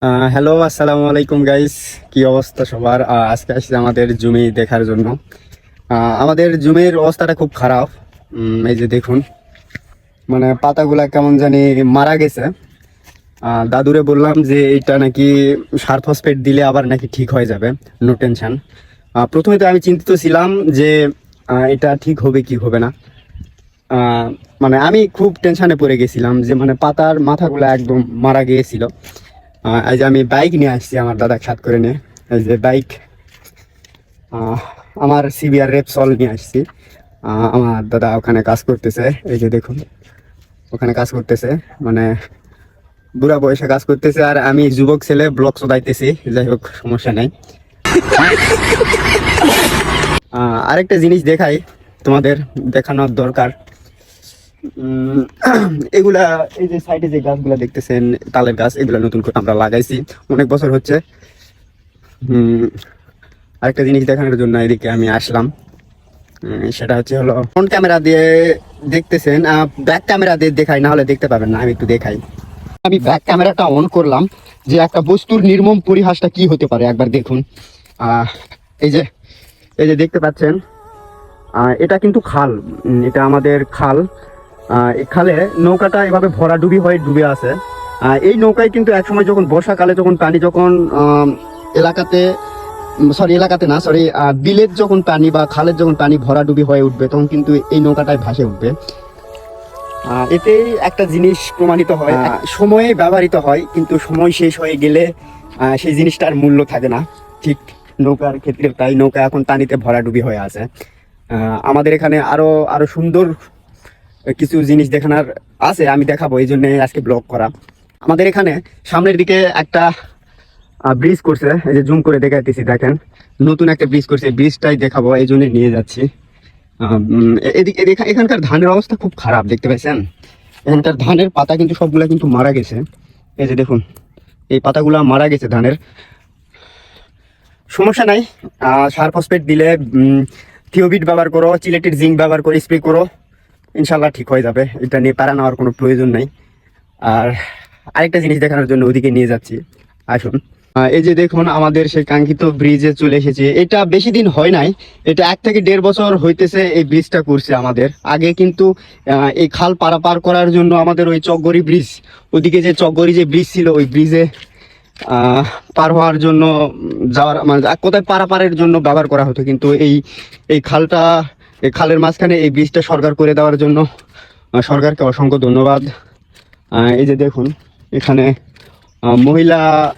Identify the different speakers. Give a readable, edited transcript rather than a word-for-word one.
Speaker 1: Hello, আসসালামু আলাইকুম guys. কি অবস্থা সবার? আজকে আসছে আমাদের জমি দেখার জন্য। আমাদের জমির অবস্থাটা খুব খারাপ। এই যে দেখুন, মানে পাতাগুলা কেমন জানি মারা গেছে। দাদুরে বললাম যে এটা নাকি সার ফসফেট দিলে আবার নাকি ঠিক হয়ে যাবে, নো টেনশন। প্রথমে তো আমি চিন্তিত ছিলাম যে এটা ঠিক হবে কি হবে না। আহ, মানে আমি খুব টেনশনে পড়ে গেছিলাম যে মানে পাতার মাথাগুলো একদম মারা গিয়েছিল। এই যে আমি বাইক নিয়ে আসছি আমার দাদা সাথ করে নিয়ে। এই যে বাইক, আহ, আমার সিবিআর রেপসল নিয়ে আসছি। আমার দাদা ওখানে কাজ করতেছে। এই যে দেখুন, ওখানে কাজ করতেছে, মানে বুড়া বয়সে কাজ করতেছে, আর আমি যুবক ছেলে ব্লক চলাইতেছি। যাই হোক, সমস্যা নাই। আরেকটা জিনিস দেখাই, তোমাদের দেখানোর দরকার। উম, এগুলা, এই যে সাইডে যে গাছগুলা দেখতেছেন, তালের গাছ, এগুলা নতুন করে আমরা লাগাইছি, অনেক বছর হচ্ছে। উম, আরেকটা জিনিস দেখানোর জন্য এদিকে আমি আসলাম। সেটা হচ্ছে হলো ফ্রন্ট ক্যামেরা দিয়ে দেখতেছেন, ব্যাক ক্যামেরা দিয়ে দেখাই, না হলে দেখতে পাবেন না। আমি একটু দেখাই। আমি ব্যাক ক্যামেরাটা অন করলাম যে একটা বস্তুর নির্মম পরিহাসটা কি হতে পারে একবার দেখুন। আহ, এই যে এই যে দেখতে পাচ্ছেন, এটা কিন্তু খাল। এটা আমাদের খাল। এই খালে নৌকাটা এভাবে ভরাডুবি হয়ে ডুবে আছে। এই নৌকায় কিন্তু একসময় যখন বর্ষাকালে যখন পানি যখন এলাকাতে, সরি এলাকাতে না, সরি বিলের যখন পানি বা খালের যখন পানি ভরাডুবি হয়ে উঠবে, তখন কিন্তু এই নৌকাটায় ভাসে উঠবে। এতেই একটা জিনিস প্রমাণিত হয়, সময়ে ব্যবহৃত হয়, কিন্তু সময় শেষ হয়ে গেলে সেই জিনিসটার মূল্য থাকে না। ঠিক নৌকার ক্ষেত্রে তাই, নৌকা এখন পানিতে ভরাডুবি হয়ে আছে। আমাদের এখানে আরো আরো সুন্দর কিছু জিনিস দেখানোর আছে, আমি দেখাবো, এই জন্য আজকে ব্লগ করা। আমাদের এখানে সামনের দিকে একটা ব্রিজ করছে, এই যে জুম করে দেখাইতেছি, দেখেন নতুন একটা ব্রিজ করছে। ব্রিজটাই দেখাবো, এই জন্য নিয়ে যাচ্ছি। এদিকে এখানকার ধানের অবস্থা খুব খারাপ, দেখতে পাচ্ছেন। এখানকার ধানের পাতা কিন্তু সবগুলা কিন্তু মারা গেছে। এই যে দেখুন, এই পাতাগুলা মারা গেছে ধানের। সমস্যা নাই, সার ফসফেট দিলে থিওবিট ব্যবহার করো, চিলেটের জিঙ্ক ব্যবহার করে স্প্রে করো, ইনশাল্লাহ ঠিক হয়ে যাবে। এটা নিয়ে প্যারা নেওয়ার কোনো প্রয়োজন নাই। আর আরেকটা জিনিস দেখানোর জন্য ওদিকে নিয়ে যাচ্ছি, আসুন। এই যে দেখুন, আমাদের সেই কাঙ্ক্ষিত ব্রিজে চলে এসেছে। এটা বেশি দিন হয় নাই, এটা 1 থেকে 1.5 বছর হইতেছে এই ব্রিজটা করছে আমাদের। আগে কিন্তু এই খাল পারাপার করার জন্য আমাদের ওই চকগড়ি ব্রিজ, ওদিকে যে চকগড়ি যে ব্রিজ ছিল, ওই ব্রিজে পার হওয়ার জন্য যাওয়ার, মানে কোথায় পারাপারের জন্য ব্যবহার করা হতো। কিন্তু এই এই খালটা, এই খালের মাঝখানে এই ব্রিজটা সরকার করে দেওয়ার জন্য সরকারকে অসংখ্য ধন্যবাদ। এই যে দেখুন, এখানে মহিলা